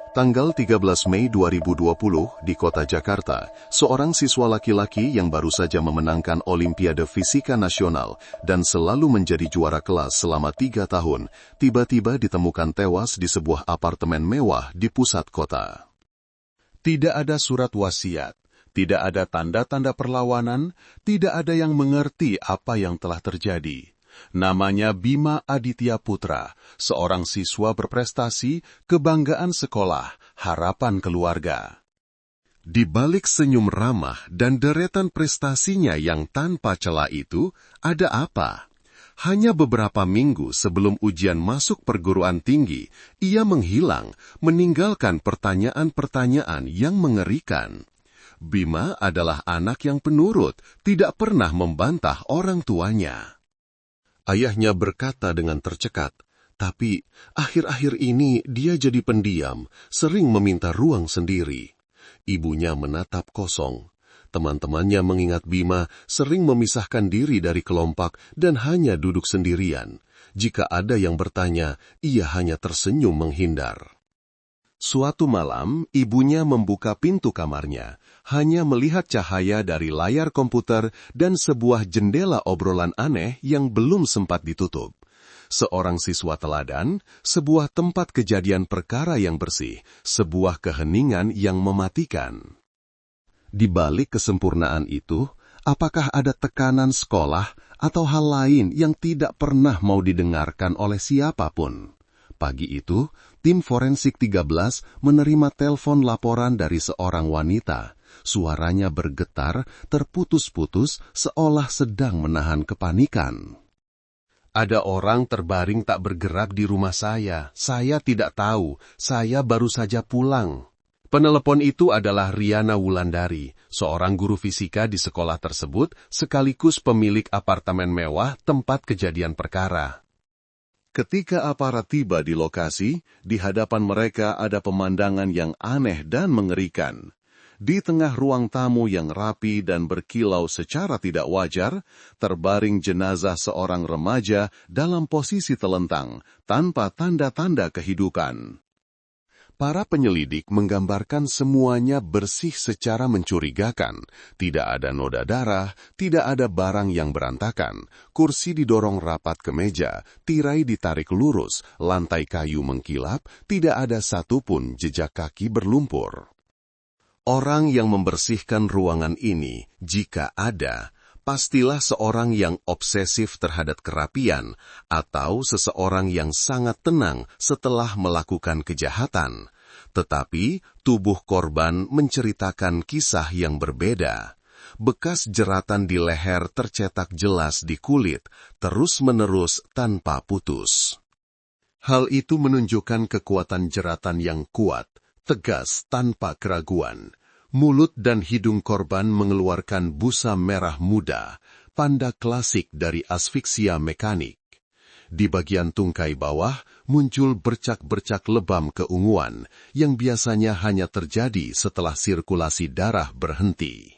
Tanggal 13 Mei 2020 di kota Jakarta, seorang siswa laki-laki yang baru saja memenangkan Olimpiade Fisika Nasional dan selalu menjadi juara kelas selama 3 tahun, tiba-tiba ditemukan tewas di sebuah apartemen mewah di pusat kota. Tidak ada surat wasiat, tidak ada tanda-tanda perlawanan, tidak ada yang mengerti apa yang telah terjadi. Namanya Bima Aditya Putra, seorang siswa berprestasi, kebanggaan sekolah, harapan keluarga. Di balik senyum ramah dan deretan prestasinya yang tanpa celah itu, ada apa? Hanya beberapa minggu sebelum ujian masuk perguruan tinggi, ia menghilang, meninggalkan pertanyaan-pertanyaan yang mengerikan. Bima adalah anak yang penurut, tidak pernah membantah orang tuanya. Ayahnya berkata dengan tercekat, tapi akhir-akhir ini dia jadi pendiam, sering meminta ruang sendiri. Ibunya menatap kosong. Teman-temannya mengingat Bima sering memisahkan diri dari kelompok dan hanya duduk sendirian. Jika ada yang bertanya, ia hanya tersenyum menghindar. Suatu malam, ibunya membuka pintu kamarnya, hanya melihat cahaya dari layar komputer dan sebuah jendela obrolan aneh yang belum sempat ditutup. Seorang siswa teladan, sebuah tempat kejadian perkara yang bersih, sebuah keheningan yang mematikan. Di balik kesempurnaan itu, apakah ada tekanan sekolah atau hal lain yang tidak pernah mau didengarkan oleh siapapun? Pagi itu, tim Forensik 13 menerima telepon laporan dari seorang wanita. Suaranya bergetar, terputus-putus, seolah sedang menahan kepanikan. Ada orang terbaring tak bergerak di rumah saya. Saya tidak tahu, saya baru saja pulang. Penelepon itu adalah Riana Wulandari, seorang guru fisika di sekolah tersebut, sekaligus pemilik apartemen mewah tempat kejadian perkara. Ketika aparat tiba di lokasi, di hadapan mereka ada pemandangan yang aneh dan mengerikan. Di tengah ruang tamu yang rapi dan berkilau secara tidak wajar, terbaring jenazah seorang remaja dalam posisi telentang, tanpa tanda-tanda kehidupan. Para penyelidik menggambarkan semuanya bersih secara mencurigakan. Tidak ada noda darah, tidak ada barang yang berantakan, kursi didorong rapat ke meja, tirai ditarik lurus, lantai kayu mengkilap, tidak ada satupun jejak kaki berlumpur. Orang yang membersihkan ruangan ini, jika ada, pastilah seorang yang obsesif terhadap kerapian atau seseorang yang sangat tenang setelah melakukan kejahatan. Tetapi tubuh korban menceritakan kisah yang berbeda. Bekas jeratan di leher tercetak jelas di kulit, terus-menerus tanpa putus. Hal itu menunjukkan kekuatan jeratan yang kuat, tegas tanpa keraguan. Mulut dan hidung korban mengeluarkan busa merah muda, tanda klasik dari asfiksia mekanik. Di bagian tungkai bawah muncul bercak-bercak lebam keunguan yang biasanya hanya terjadi setelah sirkulasi darah berhenti.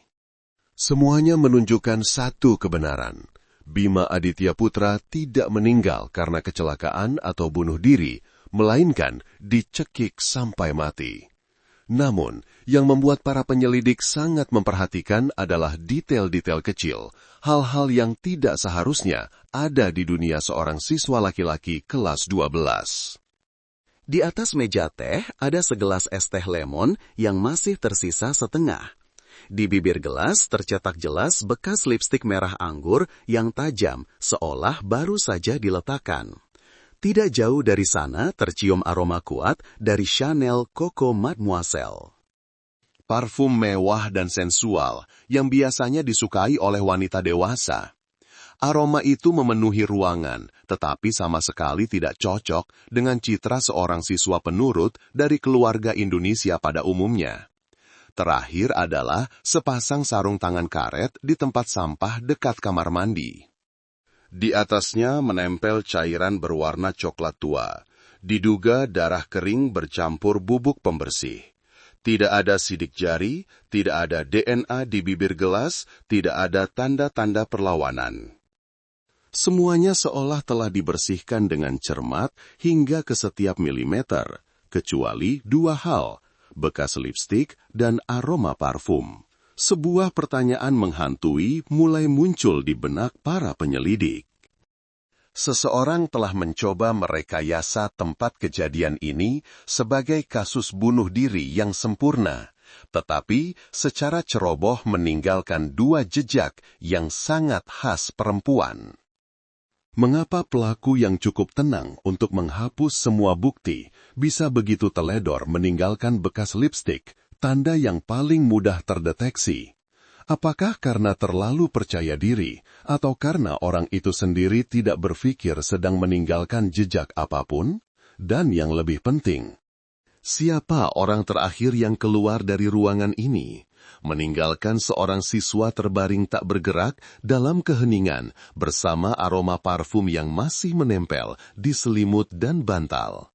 Semuanya menunjukkan satu kebenaran. Bima Aditya Putra tidak meninggal karena kecelakaan atau bunuh diri, melainkan dicekik sampai mati. Namun, yang membuat para penyelidik sangat memperhatikan adalah detail-detail kecil, hal-hal yang tidak seharusnya ada di dunia seorang siswa laki-laki kelas 12. Di atas meja teh ada segelas es teh lemon yang masih tersisa setengah. Di bibir gelas tercetak jelas bekas lipstik merah anggur yang tajam, seolah baru saja diletakkan. Tidak jauh dari sana tercium aroma kuat dari Chanel Coco Mademoiselle. Parfum mewah dan sensual yang biasanya disukai oleh wanita dewasa. Aroma itu memenuhi ruangan, tetapi sama sekali tidak cocok dengan citra seorang siswa penurut dari keluarga Indonesia pada umumnya. Terakhir adalah sepasang sarung tangan karet di tempat sampah dekat kamar mandi. Di atasnya menempel cairan berwarna coklat tua. Diduga darah kering bercampur bubuk pembersih. Tidak ada sidik jari, tidak ada DNA di bibir gelas, tidak ada tanda-tanda perlawanan. Semuanya seolah telah dibersihkan dengan cermat hingga ke setiap milimeter. kecuali dua hal, bekas lipstik dan aroma parfum. Sebuah pertanyaan menghantui mulai muncul di benak para penyelidik. Seseorang telah mencoba merekayasa tempat kejadian ini sebagai kasus bunuh diri yang sempurna, tetapi secara ceroboh meninggalkan dua jejak yang sangat khas perempuan. Mengapa pelaku yang cukup tenang untuk menghapus semua bukti bisa begitu teledor meninggalkan bekas lipstik, tanda yang paling mudah terdeteksi? Apakah karena terlalu percaya diri, atau karena orang itu sendiri tidak berpikir sedang meninggalkan jejak apapun? Dan yang lebih penting, siapa orang terakhir yang keluar dari ruangan ini? Meninggalkan seorang siswa terbaring tak bergerak dalam keheningan bersama aroma parfum yang masih menempel di selimut dan bantal.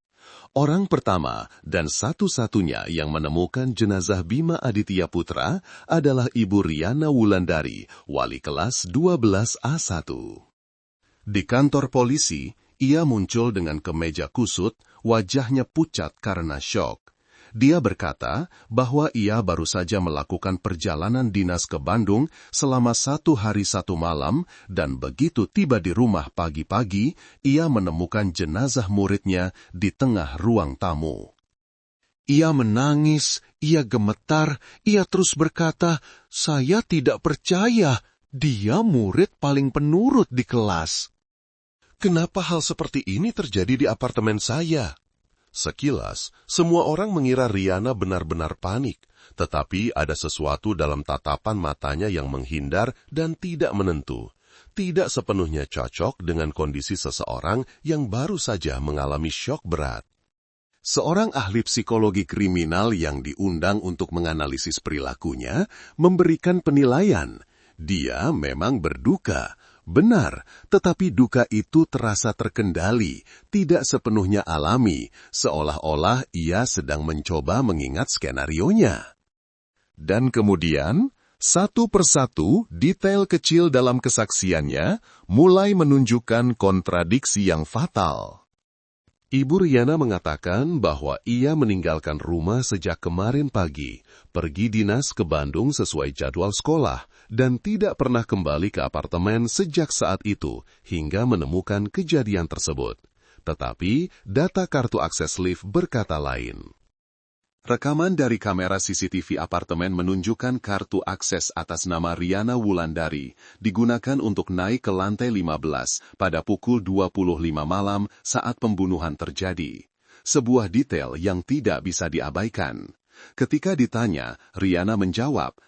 Orang pertama dan satu-satunya yang menemukan jenazah Bima Aditya Putra adalah Ibu Riana Wulandari, wali kelas 12A1. Di kantor polisi, ia muncul dengan kemeja kusut, wajahnya pucat karena syok. Dia berkata bahwa ia baru saja melakukan perjalanan dinas ke Bandung selama 1 hari 1 malam dan begitu tiba di rumah pagi-pagi, ia menemukan jenazah muridnya di tengah ruang tamu. Ia menangis, ia gemetar, ia terus berkata, "Saya tidak percaya, dia murid paling penurut di kelas. Kenapa hal seperti ini terjadi di apartemen saya?" Sekilas, semua orang mengira Riana benar-benar panik, tetapi ada sesuatu dalam tatapan matanya yang menghindar dan tidak menentu. Tidak sepenuhnya cocok dengan kondisi seseorang yang baru saja mengalami syok berat. Seorang ahli psikologi kriminal yang diundang untuk menganalisis perilakunya memberikan penilaian. Dia memang berduka. Benar, tetapi duka itu terasa terkendali, tidak sepenuhnya alami, seolah-olah ia sedang mencoba mengingat skenarionya. Dan kemudian, satu persatu detail kecil dalam kesaksiannya mulai menunjukkan kontradiksi yang fatal. Ibu Riana mengatakan bahwa ia meninggalkan rumah sejak kemarin pagi, pergi dinas ke Bandung sesuai jadwal sekolah, dan tidak pernah kembali ke apartemen sejak saat itu hingga menemukan kejadian tersebut. Tetapi data kartu akses lift berkata lain. Rekaman dari kamera CCTV apartemen menunjukkan kartu akses atas nama Riana Wulandari digunakan untuk naik ke lantai 15 pada pukul 25 malam saat pembunuhan terjadi. Sebuah detail yang tidak bisa diabaikan. Ketika ditanya, Riana menjawab,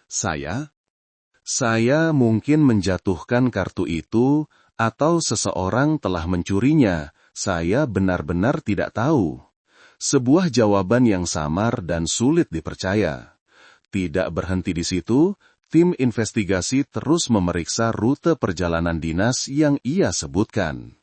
Saya mungkin menjatuhkan kartu itu atau seseorang telah mencurinya. Saya benar-benar tidak tahu." Sebuah jawaban yang samar dan sulit dipercaya. Tidak berhenti di situ, tim investigasi terus memeriksa rute perjalanan dinas yang ia sebutkan.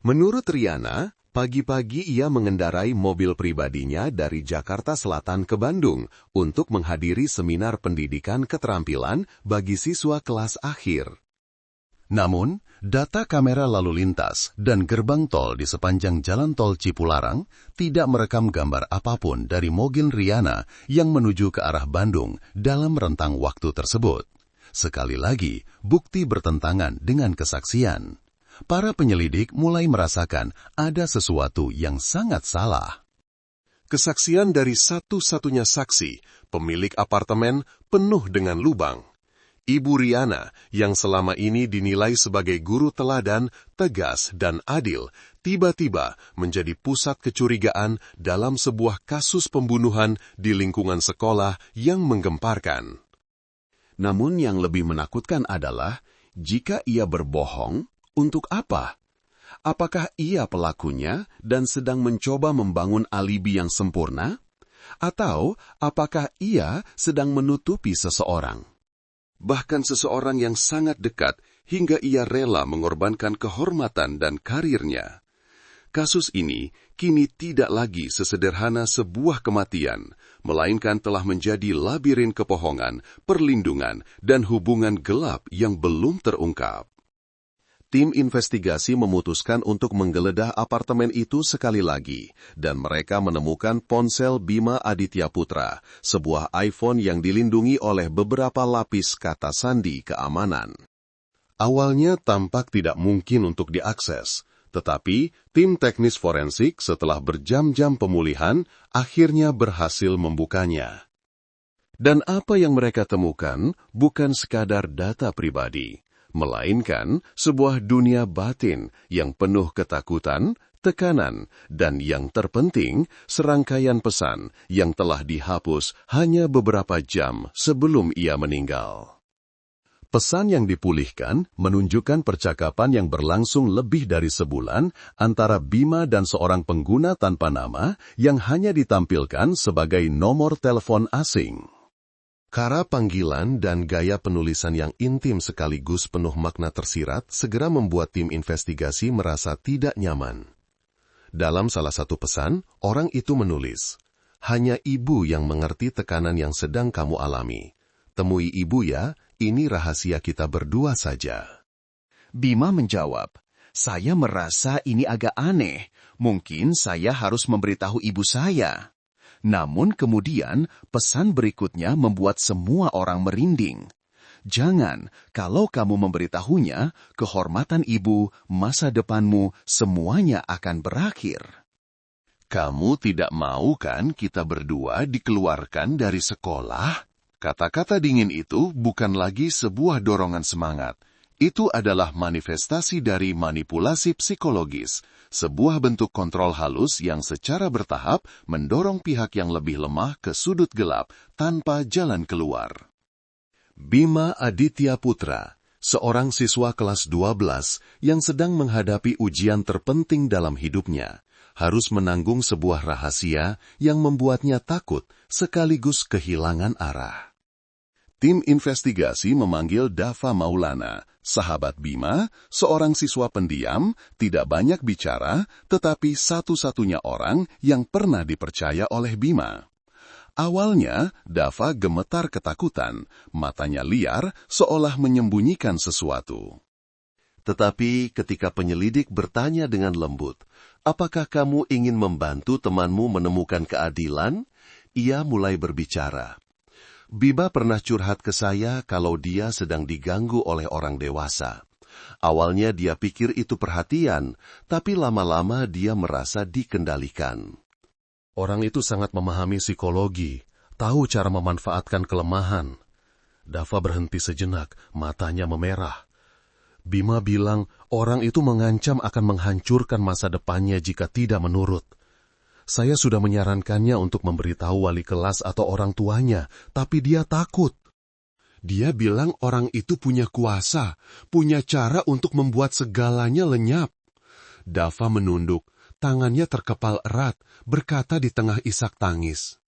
Menurut Riana, pagi-pagi ia mengendarai mobil pribadinya dari Jakarta Selatan ke Bandung untuk menghadiri seminar pendidikan keterampilan bagi siswa kelas akhir. Namun, data kamera lalu lintas dan gerbang tol di sepanjang jalan tol Cipularang tidak merekam gambar apapun dari mobil Riana yang menuju ke arah Bandung dalam rentang waktu tersebut. Sekali lagi, bukti bertentangan dengan kesaksian. Para penyelidik mulai merasakan ada sesuatu yang sangat salah. Kesaksian dari satu-satunya saksi, pemilik apartemen, penuh dengan lubang. Ibu Riana, yang selama ini dinilai sebagai guru teladan, tegas, dan adil, tiba-tiba menjadi pusat kecurigaan dalam sebuah kasus pembunuhan di lingkungan sekolah yang menggemparkan. Namun yang lebih menakutkan adalah, jika ia berbohong, untuk apa? Apakah ia pelakunya dan sedang mencoba membangun alibi yang sempurna? Atau apakah ia sedang menutupi seseorang? Bahkan seseorang yang sangat dekat hingga ia rela mengorbankan kehormatan dan karirnya. Kasus ini kini tidak lagi sesederhana sebuah kematian, melainkan telah menjadi labirin kebohongan, perlindungan, dan hubungan gelap yang belum terungkap. tim investigasi memutuskan untuk menggeledah apartemen itu sekali lagi, dan mereka menemukan ponsel Bima Aditya Putra, sebuah iPhone yang dilindungi oleh beberapa lapis kata sandi keamanan. Awalnya tampak tidak mungkin untuk diakses, tetapi tim teknis forensik setelah berjam-jam pemulihan akhirnya berhasil membukanya. Dan apa yang mereka temukan bukan sekadar data pribadi, melainkan sebuah dunia batin yang penuh ketakutan, tekanan, dan yang terpenting, serangkaian pesan yang telah dihapus hanya beberapa jam sebelum ia meninggal. Pesan yang dipulihkan menunjukkan percakapan yang berlangsung lebih dari sebulan antara Bima dan seorang pengguna tanpa nama yang hanya ditampilkan sebagai nomor telepon asing. Cara panggilan dan gaya penulisan yang intim sekaligus penuh makna tersirat segera membuat tim investigasi merasa tidak nyaman. Dalam salah satu pesan, orang itu menulis, "Hanya ibu yang mengerti tekanan yang sedang kamu alami. Temui ibu ya, ini rahasia kita berdua saja." Bima menjawab, "Saya merasa ini agak aneh. Mungkin saya harus memberitahu ibu saya." Namun kemudian pesan berikutnya membuat semua orang merinding. "Jangan, kalau kamu memberitahunya, kehormatan ibu, masa depanmu, semuanya akan berakhir." "Kamu tidak mau kan kita berdua dikeluarkan dari sekolah?" Kata-kata dingin itu bukan lagi sebuah dorongan semangat. Itu adalah manifestasi dari manipulasi psikologis, sebuah bentuk kontrol halus yang secara bertahap mendorong pihak yang lebih lemah ke sudut gelap tanpa jalan keluar. Bima Aditya Putra, seorang siswa kelas 12 yang sedang menghadapi ujian terpenting dalam hidupnya, harus menanggung sebuah rahasia yang membuatnya takut sekaligus kehilangan arah. Tim investigasi memanggil Dava Maulana, sahabat Bima, seorang siswa pendiam, tidak banyak bicara, tetapi satu-satunya orang yang pernah dipercaya oleh Bima. Awalnya, Dava gemetar ketakutan, matanya liar seolah menyembunyikan sesuatu. Tetapi ketika penyelidik bertanya dengan lembut, "Apakah kamu ingin membantu temanmu menemukan keadilan?" Ia mulai berbicara. "Bima pernah curhat ke saya kalau dia sedang diganggu oleh orang dewasa. Awalnya dia pikir itu perhatian, tapi lama-lama dia merasa dikendalikan. Orang itu sangat memahami psikologi, tahu cara memanfaatkan kelemahan." Dava berhenti sejenak, matanya memerah. "Bima bilang orang itu mengancam akan menghancurkan masa depannya jika tidak menurut. Saya sudah menyarankannya untuk memberitahu wali kelas atau orang tuanya, tapi dia takut. Dia bilang orang itu punya kuasa, punya cara untuk membuat segalanya lenyap." Dava menunduk, tangannya terkepal erat, berkata di tengah isak tangis,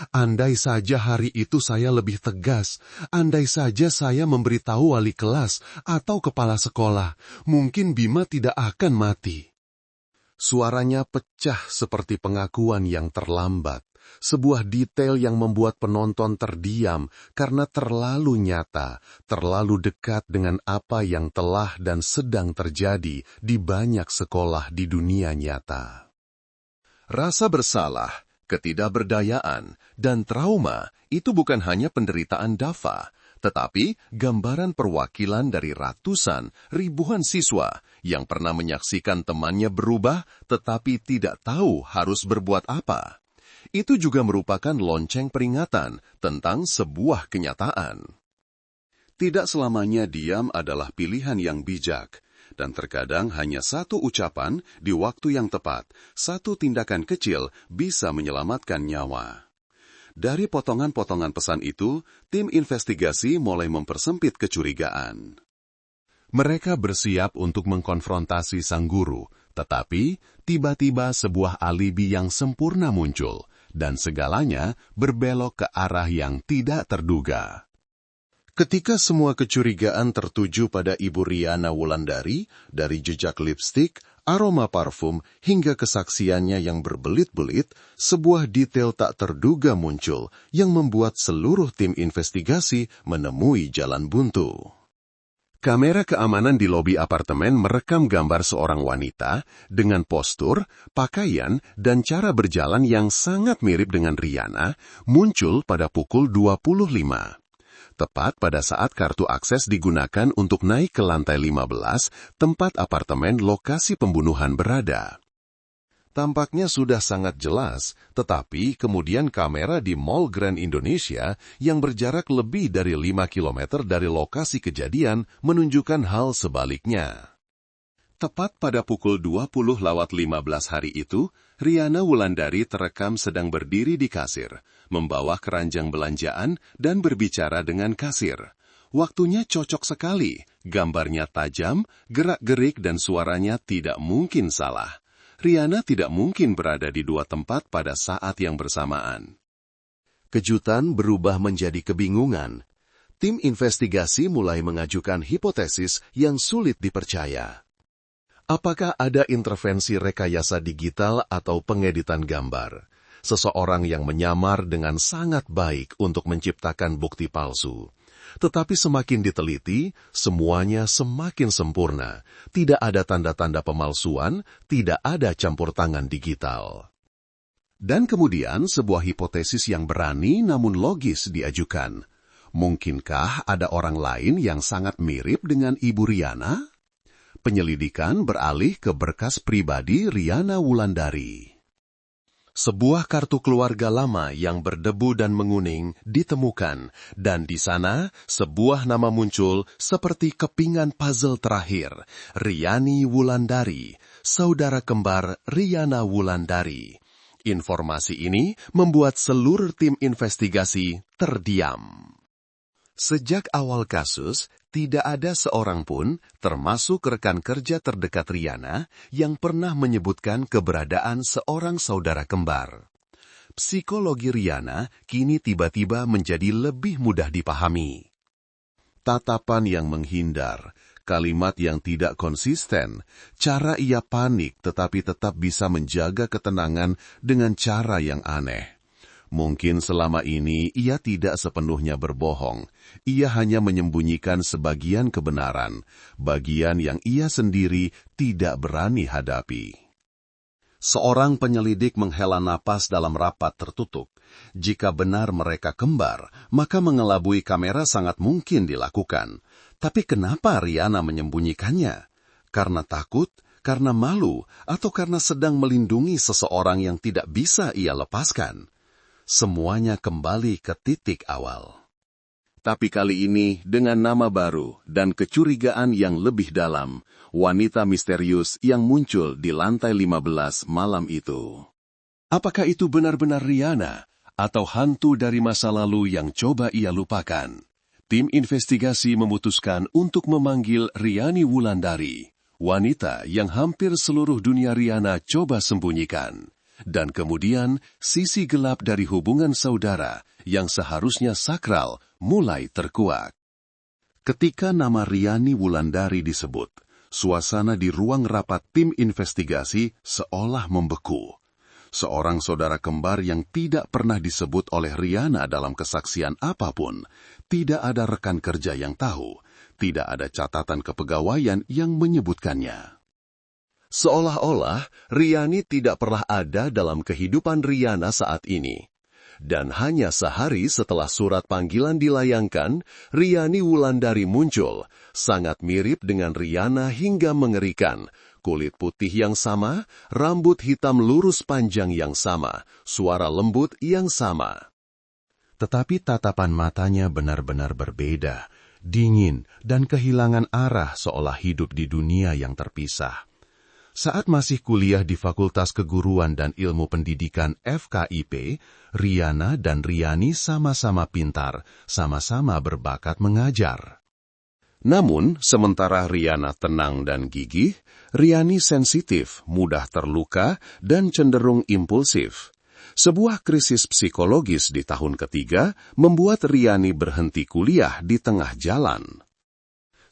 "Andai saja hari itu saya lebih tegas, andai saja saya memberitahu wali kelas atau kepala sekolah, mungkin Bima tidak akan mati." Suaranya pecah seperti pengakuan yang terlambat, sebuah detail yang membuat penonton terdiam karena terlalu nyata, terlalu dekat dengan apa yang telah dan sedang terjadi di banyak sekolah di dunia nyata. Rasa bersalah, ketidakberdayaan, dan trauma itu bukan hanya penderitaan Dava, tetapi gambaran perwakilan dari ratusan, ribuan siswa yang pernah menyaksikan temannya berubah tetapi tidak tahu harus berbuat apa. Itu juga merupakan lonceng peringatan tentang sebuah kenyataan. Tidak selamanya diam adalah pilihan yang bijak, dan terkadang hanya satu ucapan di waktu yang tepat, satu tindakan kecil bisa menyelamatkan nyawa. Dari potongan-potongan pesan itu, tim investigasi mulai mempersempit kecurigaan. Mereka bersiap untuk mengkonfrontasi sang guru, tetapi tiba-tiba sebuah alibi yang sempurna muncul, dan segalanya berbelok ke arah yang tidak terduga. Ketika semua kecurigaan tertuju pada Ibu Riana Wulandari, dari jejak lipstik, aroma parfum, hingga kesaksiannya yang berbelit-belit, sebuah detail tak terduga muncul yang membuat seluruh tim investigasi menemui jalan buntu. Kamera keamanan di lobi apartemen merekam gambar seorang wanita dengan postur, pakaian, dan cara berjalan yang sangat mirip dengan Rihanna muncul pada pukul 25. Tepat pada saat kartu akses digunakan untuk naik ke lantai 15, tempat apartemen lokasi pembunuhan berada. Tampaknya sudah sangat jelas, tetapi kemudian kamera di Mall Grand Indonesia yang berjarak lebih dari 5 km dari lokasi kejadian menunjukkan hal sebaliknya. Tepat pada pukul 20:15 hari itu, Rihanna Wulandari terekam sedang berdiri di kasir, membawa keranjang belanjaan dan berbicara dengan kasir. Waktunya cocok sekali, gambarnya tajam, gerak-gerik dan suaranya tidak mungkin salah. Rihanna tidak mungkin berada di dua tempat pada saat yang bersamaan. Kejutan berubah menjadi kebingungan. Tim investigasi mulai mengajukan hipotesis yang sulit dipercaya. Apakah ada intervensi rekayasa digital atau pengeditan gambar? Seseorang yang menyamar dengan sangat baik untuk menciptakan bukti palsu. Tetapi semakin diteliti, semuanya semakin sempurna. Tidak ada tanda-tanda pemalsuan, tidak ada campur tangan digital. Dan kemudian sebuah hipotesis yang berani namun logis diajukan. Mungkinkah ada orang lain yang sangat mirip dengan Ibu Rihanna? Penyelidikan beralih ke berkas pribadi Rihanna Wulandari. Sebuah kartu keluarga lama yang berdebu dan menguning ditemukan, dan di sana sebuah nama muncul seperti kepingan puzzle terakhir, Rihanna Wulandari, saudara kembar Rihanna Wulandari. Informasi ini membuat seluruh tim investigasi terdiam. Sejak awal kasus, tidak ada seorang pun, termasuk rekan kerja terdekat Rihanna, yang pernah menyebutkan keberadaan seorang saudara kembar. Psikologi Rihanna kini tiba-tiba menjadi lebih mudah dipahami. Tatapan yang menghindar, kalimat yang tidak konsisten, cara ia panik tetapi tetap bisa menjaga ketenangan dengan cara yang aneh. Mungkin selama ini ia tidak sepenuhnya berbohong. Ia hanya menyembunyikan sebagian kebenaran, bagian yang ia sendiri tidak berani hadapi. Seorang penyelidik menghela napas dalam rapat tertutup. Jika benar mereka kembar, maka mengelabui kamera sangat mungkin dilakukan. Tapi kenapa Rihanna menyembunyikannya? Karena takut, karena malu, atau karena sedang melindungi seseorang yang tidak bisa ia lepaskan? Semuanya kembali ke titik awal. Tapi kali ini dengan nama baru dan kecurigaan yang lebih dalam, wanita misterius yang muncul di lantai 15 malam itu. Apakah itu benar-benar Rihanna atau hantu dari masa lalu yang coba ia lupakan? Tim investigasi memutuskan untuk memanggil Rihanna Wulandari, wanita yang hampir seluruh dunia Rihanna coba sembunyikan. Dan kemudian, sisi gelap dari hubungan saudara yang seharusnya sakral mulai terkuak. Ketika nama Rihanna Wulandari disebut, suasana di ruang rapat tim investigasi seolah membeku. Seorang saudara kembar yang tidak pernah disebut oleh Rihanna dalam kesaksian apapun, tidak ada rekan kerja yang tahu, tidak ada catatan kepegawaian yang menyebutkannya. Seolah-olah Rihanna tidak pernah ada dalam kehidupan Rihanna saat ini. Dan hanya sehari setelah surat panggilan dilayangkan, Rihanna Wulandari muncul, sangat mirip dengan Rihanna hingga mengerikan. Kulit putih yang sama, rambut hitam lurus panjang yang sama, suara lembut yang sama. Tetapi tatapan matanya benar-benar berbeda, dingin dan kehilangan arah seolah hidup di dunia yang terpisah. Saat masih kuliah di Fakultas Keguruan dan Ilmu Pendidikan FKIP, Rihanna dan Rihanna sama-sama pintar, sama-sama berbakat mengajar. Namun, sementara Rihanna tenang dan gigih, Rihanna sensitif, mudah terluka, dan cenderung impulsif. Sebuah krisis psikologis di tahun ketiga membuat Rihanna berhenti kuliah di tengah jalan.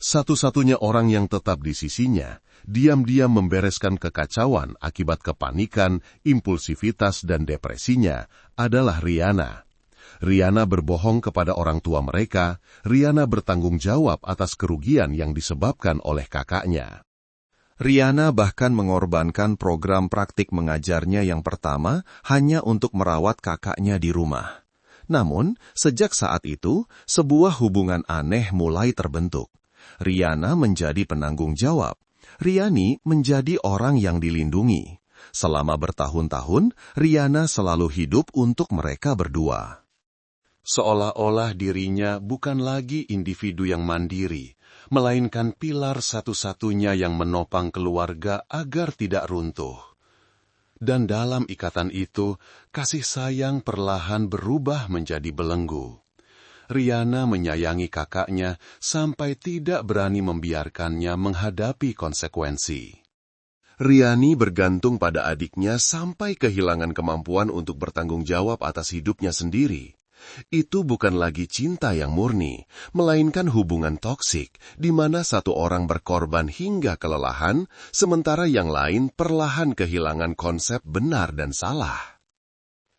Satu-satunya orang yang tetap di sisinya, diam-diam membereskan kekacauan akibat kepanikan, impulsivitas, dan depresinya adalah Rihanna. Riana berbohong kepada orang tua mereka, Riana bertanggung jawab atas kerugian yang disebabkan oleh kakaknya. Riana bahkan mengorbankan program praktik mengajarnya yang pertama hanya untuk merawat kakaknya di rumah. Namun, sejak saat itu, sebuah hubungan aneh mulai terbentuk. Riana menjadi penanggung jawab. Riani menjadi orang yang dilindungi. Selama bertahun-tahun, Riana selalu hidup untuk mereka berdua. Seolah-olah dirinya bukan lagi individu yang mandiri, melainkan pilar satu-satunya yang menopang keluarga agar tidak runtuh. Dan dalam ikatan itu, kasih sayang perlahan berubah menjadi belenggu. Riana menyayangi kakaknya sampai tidak berani membiarkannya menghadapi konsekuensi. Riani bergantung pada adiknya sampai kehilangan kemampuan untuk bertanggung jawab atas hidupnya sendiri. Itu bukan lagi cinta yang murni, melainkan hubungan toksik, di mana satu orang berkorban hingga kelelahan, sementara yang lain perlahan kehilangan konsep benar dan salah.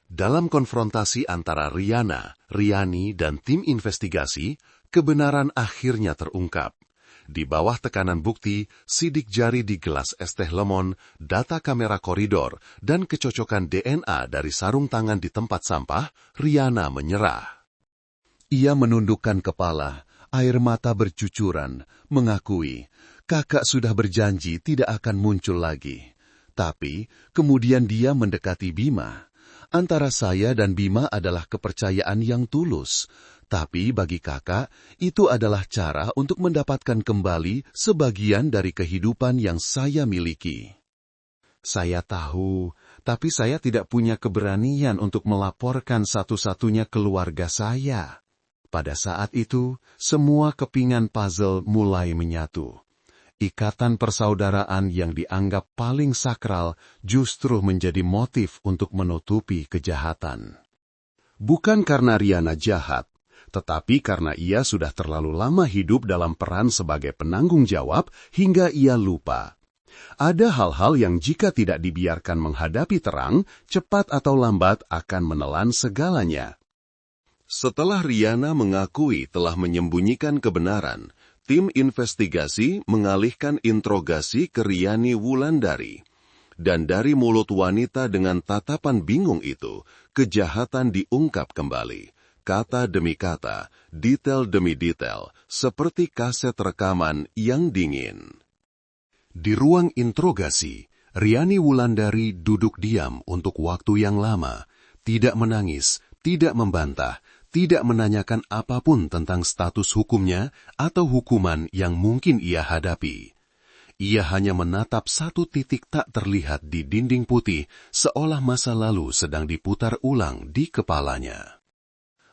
Dalam konfrontasi antara Riana, Riani, dan tim investigasi, kebenaran akhirnya terungkap. Di bawah tekanan bukti, sidik jari di gelas es teh lemon, data kamera koridor, dan kecocokan DNA dari sarung tangan di tempat sampah, Riana menyerah. Ia menundukkan kepala, air mata bercucuran, mengakui, kakak sudah berjanji tidak akan muncul lagi. Tapi, kemudian dia mendekati Bima. Antara saya dan Bima adalah kepercayaan yang tulus. Tapi bagi kakak, itu adalah cara untuk mendapatkan kembali sebagian dari kehidupan yang saya miliki. Saya tahu, tapi saya tidak punya keberanian untuk melaporkan satu-satunya keluarga saya. Pada saat itu, semua kepingan puzzle mulai menyatu. Ikatan persaudaraan yang dianggap paling sakral justru menjadi motif untuk menutupi kejahatan. Bukan karena Riana jahat, tetapi karena ia sudah terlalu lama hidup dalam peran sebagai penanggung jawab hingga ia lupa. Ada hal-hal yang jika tidak dibiarkan menghadapi terang, cepat atau lambat akan menelan segalanya. Setelah Riana mengakui telah menyembunyikan kebenaran, tim investigasi mengalihkan interogasi ke Riani Wulandari. Dan dari mulut wanita dengan tatapan bingung itu, kejahatan diungkap kembali. Kata demi kata, detail demi detail, seperti kaset rekaman yang dingin. Di ruang interogasi, Riani Wulandari duduk diam untuk waktu yang lama, tidak menangis, tidak membantah, tidak menanyakan apapun tentang status hukumnya atau hukuman yang mungkin ia hadapi. Ia hanya menatap satu titik tak terlihat di dinding putih, seolah masa lalu sedang diputar ulang di kepalanya.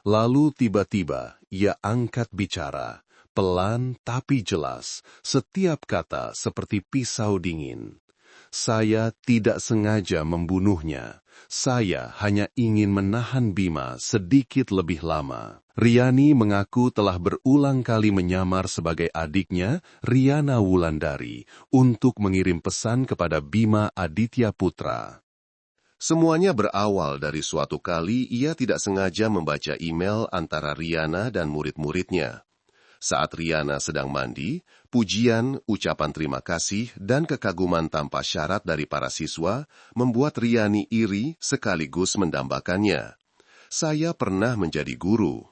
Lalu tiba-tiba ia angkat bicara, pelan tapi jelas, setiap kata seperti pisau dingin. Saya tidak sengaja membunuhnya. Saya hanya ingin menahan Bima sedikit lebih lama. Riani mengaku telah berulang kali menyamar sebagai adiknya, Riana Wulandari, untuk mengirim pesan kepada Bima Aditya Putra. Semuanya berawal dari suatu kali ia tidak sengaja membaca email antara Riana dan murid-muridnya. Saat Riana sedang mandi, pujian, ucapan terima kasih, dan kekaguman tanpa syarat dari para siswa membuat Riani iri sekaligus mendambakannya. Saya pernah menjadi guru.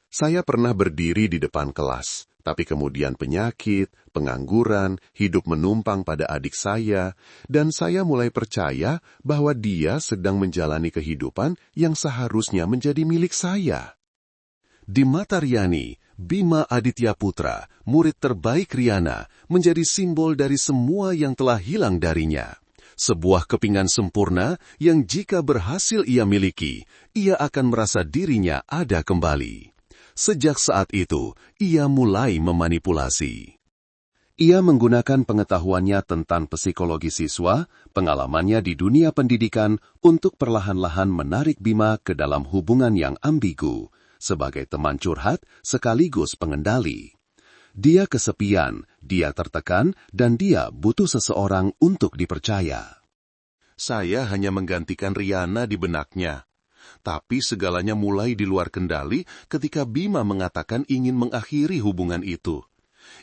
Saya pernah berdiri di depan kelas, tapi kemudian penyakit, pengangguran, hidup menumpang pada adik saya, dan saya mulai percaya bahwa dia sedang menjalani kehidupan yang seharusnya menjadi milik saya. Di mata Riani, Bima Aditya Putra, murid terbaik Riana, menjadi simbol dari semua yang telah hilang darinya. Sebuah kepingan sempurna yang jika berhasil ia miliki, ia akan merasa dirinya ada kembali. Sejak saat itu, ia mulai memanipulasi. Ia menggunakan pengetahuannya tentang psikologi siswa, pengalamannya di dunia pendidikan untuk perlahan-lahan menarik Bima ke dalam hubungan yang ambigu, sebagai teman curhat sekaligus pengendali. Dia kesepian, dia tertekan, dan dia butuh seseorang untuk dipercaya. Saya hanya menggantikan Riana di benaknya. Tapi segalanya mulai di luar kendali ketika Bima mengatakan ingin mengakhiri hubungan itu.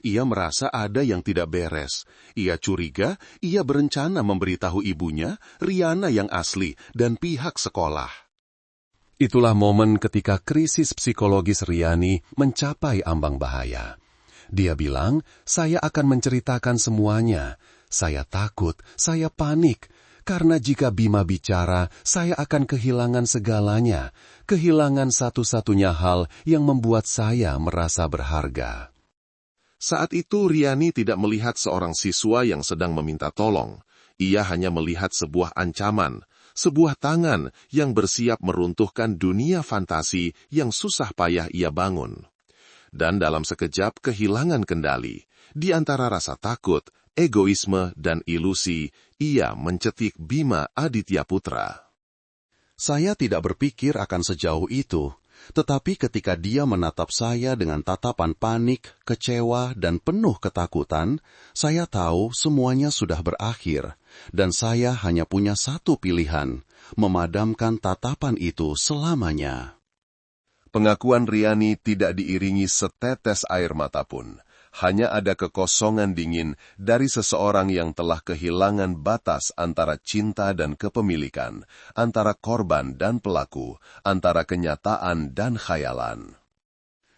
Ia merasa ada yang tidak beres. Ia curiga, ia berencana memberitahu ibunya, Riana yang asli, dan pihak sekolah. Itulah momen ketika krisis psikologis Riani mencapai ambang bahaya. Dia bilang, saya akan menceritakan semuanya. Saya takut, saya panik. Karena jika Bima bicara, saya akan kehilangan segalanya. Kehilangan satu-satunya hal yang membuat saya merasa berharga. Saat itu Riani tidak melihat seorang siswa yang sedang meminta tolong. Ia hanya melihat sebuah ancaman, sebuah tangan yang bersiap meruntuhkan dunia fantasi yang susah payah ia bangun. Dan dalam sekejap kehilangan kendali, di antara rasa takut, egoisme, dan ilusi, ia mencetik Bima Adityaputra. Saya tidak berpikir akan sejauh itu. Tetapi ketika dia menatap saya dengan tatapan panik, kecewa, dan penuh ketakutan, saya tahu semuanya sudah berakhir, dan saya hanya punya satu pilihan, memadamkan tatapan itu selamanya. Pengakuan Riani tidak diiringi setetes air mata pun. Hanya ada kekosongan dingin dari seseorang yang telah kehilangan batas antara cinta dan kepemilikan, antara korban dan pelaku, antara kenyataan dan khayalan.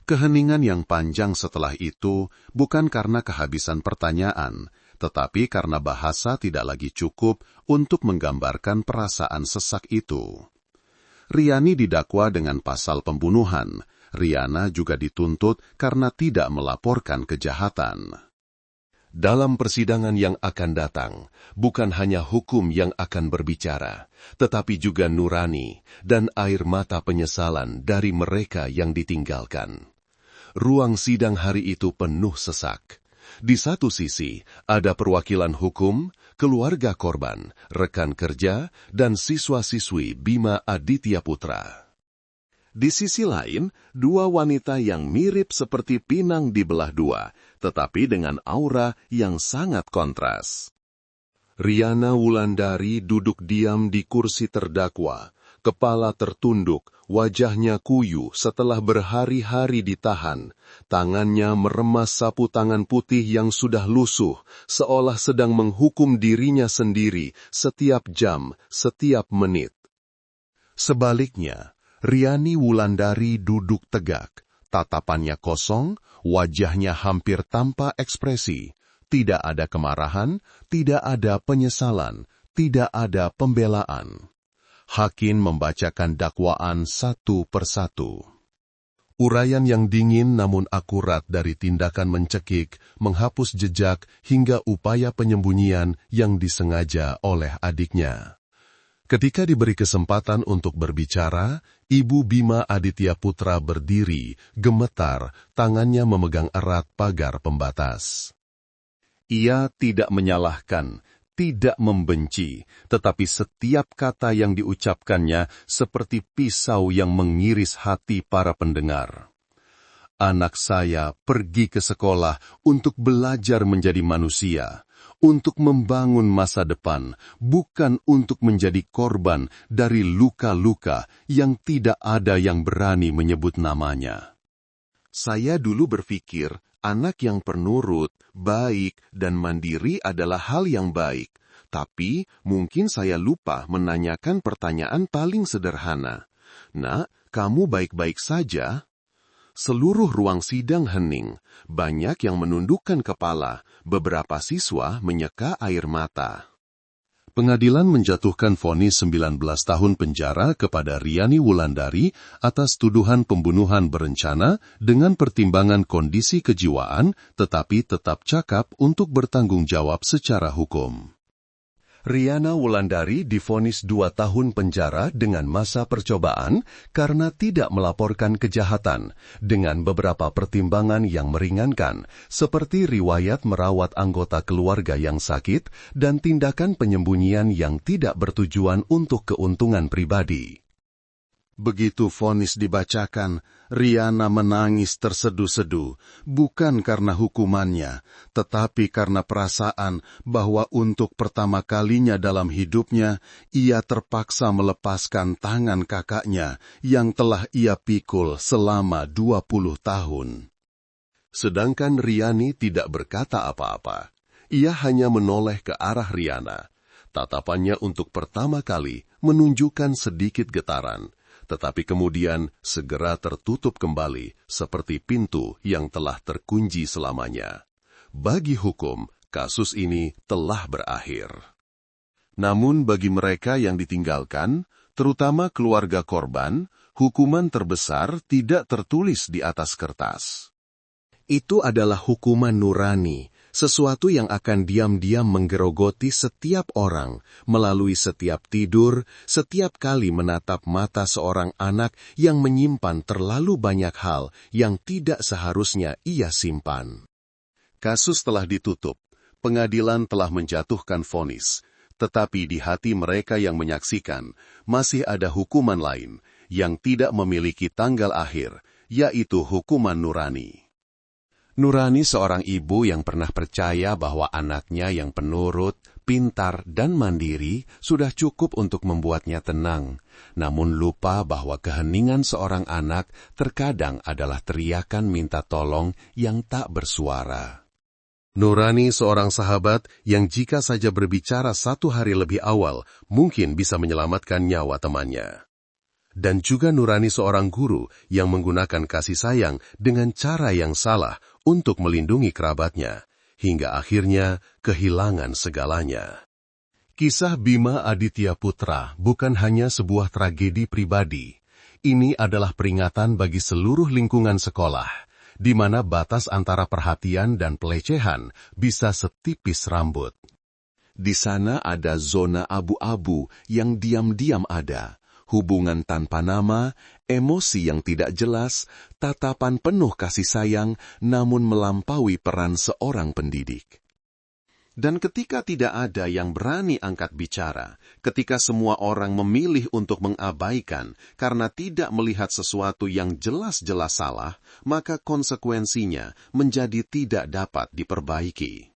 Keheningan yang panjang setelah itu bukan karena kehabisan pertanyaan, tetapi karena bahasa tidak lagi cukup untuk menggambarkan perasaan sesak itu. Riani didakwa dengan pasal pembunuhan. Riana juga dituntut karena tidak melaporkan kejahatan. Dalam persidangan yang akan datang, bukan hanya hukum yang akan berbicara, tetapi juga nurani dan air mata penyesalan dari mereka yang ditinggalkan. Ruang sidang hari itu penuh sesak. Di satu sisi, ada perwakilan hukum, keluarga korban, rekan kerja, dan siswa-siswi Bima Adityaputra. Di sisi lain, dua wanita yang mirip seperti pinang dibelah dua, tetapi dengan aura yang sangat kontras. Riana Wulandari duduk diam di kursi terdakwa, kepala tertunduk, wajahnya kuyu setelah berhari-hari ditahan. Tangannya meremas sapu tangan putih yang sudah lusuh, seolah sedang menghukum dirinya sendiri setiap jam, setiap menit. Sebaliknya, Riani Wulandari duduk tegak, tatapannya kosong, wajahnya hampir tanpa ekspresi. Tidak ada kemarahan, tidak ada penyesalan, tidak ada pembelaan. Hakim membacakan dakwaan satu persatu. Uraian yang dingin namun akurat dari tindakan mencekik, menghapus jejak hingga upaya penyembunyian yang disengaja oleh adiknya. Ketika diberi kesempatan untuk berbicara, Ibu Bima Adityaputra berdiri, gemetar, tangannya memegang erat pagar pembatas. Ia tidak menyalahkan, tidak membenci, tetapi setiap kata yang diucapkannya seperti pisau yang mengiris hati para pendengar. Anak saya pergi ke sekolah untuk belajar menjadi manusia, untuk membangun masa depan, bukan untuk menjadi korban dari luka-luka yang tidak ada yang berani menyebut namanya. Saya dulu berpikir, anak yang penurut, baik, dan mandiri adalah hal yang baik. Tapi mungkin saya lupa menanyakan pertanyaan paling sederhana. Nak, kamu baik-baik saja? Seluruh ruang sidang hening, banyak yang menundukkan kepala, beberapa siswa menyeka air mata. Pengadilan menjatuhkan vonis 19 tahun penjara kepada Riani Wulandari atas tuduhan pembunuhan berencana dengan pertimbangan kondisi kejiwaan, tetapi tetap cakap untuk bertanggung jawab secara hukum. Riana Wulandari divonis 2 tahun penjara dengan masa percobaan karena tidak melaporkan kejahatan, dengan beberapa pertimbangan yang meringankan, seperti riwayat merawat anggota keluarga yang sakit dan tindakan penyembunyian yang tidak bertujuan untuk keuntungan pribadi. Begitu vonis dibacakan, Riana menangis tersedu-sedu, bukan karena hukumannya, tetapi karena perasaan bahwa untuk pertama kalinya dalam hidupnya, ia terpaksa melepaskan tangan kakaknya yang telah ia pikul selama 20 tahun. Sedangkan Riani tidak berkata apa-apa. Ia hanya menoleh ke arah Riana. Tatapannya untuk pertama kali menunjukkan sedikit getaran, tetapi kemudian segera tertutup kembali seperti pintu yang telah terkunci selamanya. Bagi hukum, kasus ini telah berakhir. Namun bagi mereka yang ditinggalkan, terutama keluarga korban, hukuman terbesar tidak tertulis di atas kertas. Itu adalah hukuman nurani, sesuatu yang akan diam-diam menggerogoti setiap orang, melalui setiap tidur, setiap kali menatap mata seorang anak yang menyimpan terlalu banyak hal yang tidak seharusnya ia simpan. Kasus telah ditutup, pengadilan telah menjatuhkan vonis, tetapi di hati mereka yang menyaksikan, masih ada hukuman lain yang tidak memiliki tanggal akhir, yaitu hukuman nurani. Nurani seorang ibu yang pernah percaya bahwa anaknya yang penurut, pintar, dan mandiri sudah cukup untuk membuatnya tenang, namun lupa bahwa keheningan seorang anak terkadang adalah teriakan minta tolong yang tak bersuara. Nurani seorang sahabat yang jika saja berbicara 1 hari lebih awal, mungkin bisa menyelamatkan nyawa temannya. Dan juga nurani seorang guru yang menggunakan kasih sayang dengan cara yang salah untuk melindungi kerabatnya, hingga akhirnya kehilangan segalanya. Kisah Bima Aditya Putra bukan hanya sebuah tragedi pribadi. Ini adalah peringatan bagi seluruh lingkungan sekolah, di mana batas antara perhatian dan pelecehan bisa setipis rambut. Di sana ada zona abu-abu yang diam-diam ada, hubungan tanpa nama, emosi yang tidak jelas, tatapan penuh kasih sayang, namun melampaui peran seorang pendidik. Dan ketika tidak ada yang berani angkat bicara, ketika semua orang memilih untuk mengabaikan karena tidak melihat sesuatu yang jelas-jelas salah, maka konsekuensinya menjadi tidak dapat diperbaiki.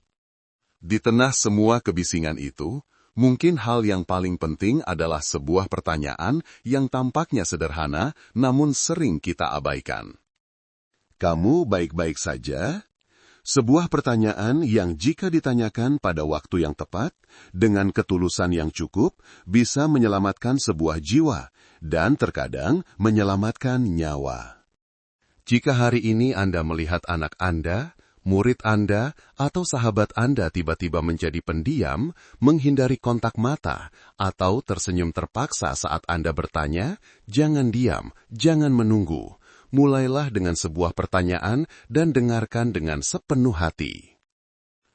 Di tengah semua kebisingan itu, mungkin hal yang paling penting adalah sebuah pertanyaan yang tampaknya sederhana, namun sering kita abaikan. Kamu baik-baik saja? Sebuah pertanyaan yang jika ditanyakan pada waktu yang tepat, dengan ketulusan yang cukup, bisa menyelamatkan sebuah jiwa, dan terkadang menyelamatkan nyawa. Jika hari ini Anda melihat anak Anda, murid Anda, atau sahabat Anda tiba-tiba menjadi pendiam, menghindari kontak mata, atau tersenyum terpaksa saat Anda bertanya, jangan diam, jangan menunggu. Mulailah dengan sebuah pertanyaan dan dengarkan dengan sepenuh hati.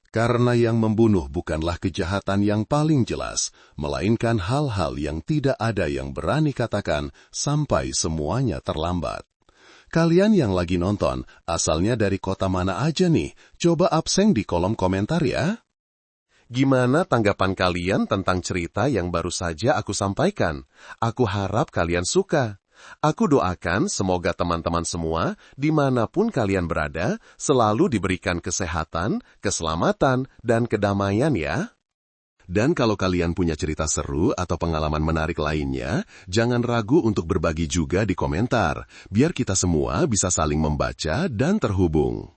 Karena yang membunuh bukanlah kejahatan yang paling jelas, melainkan hal-hal yang tidak ada yang berani katakan sampai semuanya terlambat. Kalian yang lagi nonton, asalnya dari kota mana aja nih? Coba absen di kolom komentar ya. Gimana tanggapan kalian tentang cerita yang baru saja aku sampaikan? Aku harap kalian suka. Aku doakan semoga teman-teman semua, dimanapun kalian berada, selalu diberikan kesehatan, keselamatan, dan kedamaian ya. Dan kalau kalian punya cerita seru atau pengalaman menarik lainnya, jangan ragu untuk berbagi juga di komentar, biar kita semua bisa saling membaca dan terhubung.